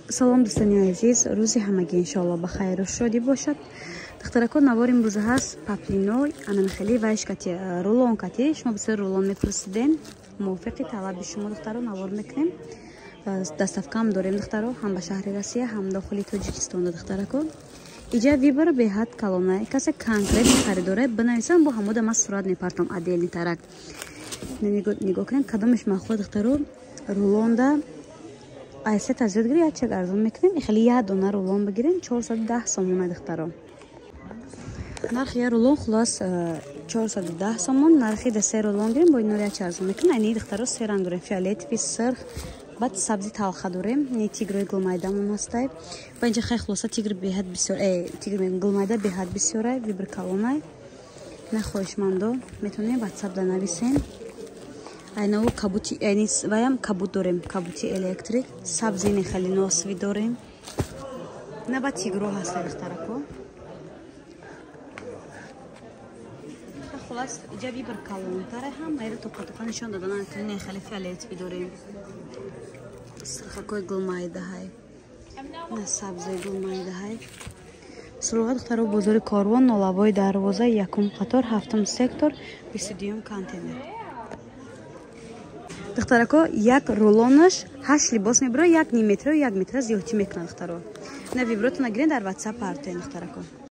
салом дӯстони азиз, рӯзи ҳамагӣ иншоалло ба хайру шодӣ бошад. духтарако навори имрӯза ҳаст паплиной ананхели вайш кати рулон кати шумо бисёр рулон мепурсиден. мувофиқи талаби шумо духтаро навор мекунем. доставкаам дорем духтаро, ҳам ба шаҳри Россия, ҳам дохили Тоҷикистон духтарако. иҷа вибара беҳад калона касе конкрет харидоре бинависам бо ҳамода мас сурат мепартам адели тарак. нигоҳ кунем кадомаш махлуқ духтаро рулонда айсе тазиёд гири ячак арзон мекунем. хели як дона рулон бигирем 410 сомон духтаро. нархи я рулон хулос 410 сомон. нархи да се рулон гирем бо инор ячак арзон мекунем. айни духтаро се ранг дорем, фиолетови, сирх, баъд сабзи талха дорем. не тигрои гулмайдамон ҳастай. ба инҷа хай хулоса тигр беҳад бисёр тигр гулмайда беҳад бисёрай вибр калонай. на хоҳишмандо метавонем ватсап да нависем. айнао кабути ваям кабут дорем, кабути электрик, сабзи нехали носви дорем. на ба тигро ҳаста духтарако. хулас иҷа вибр калонтаре ҳам майро тоқа нишон додана нехали фиолетови дорем. сирхакои гулмайдаҳай, на сабзои гулмайдаҳай. суруға духтаро бозори Корвон, Нолавои дарвоза, якум қатор, ҳафтум сектор, 22 контейнер. духтарако як рулонаш 8 либос мебаро, 1 метр зиёдтӣ мекунад духтаро. на вибротона гирен дар WhatsApp партен духтарако.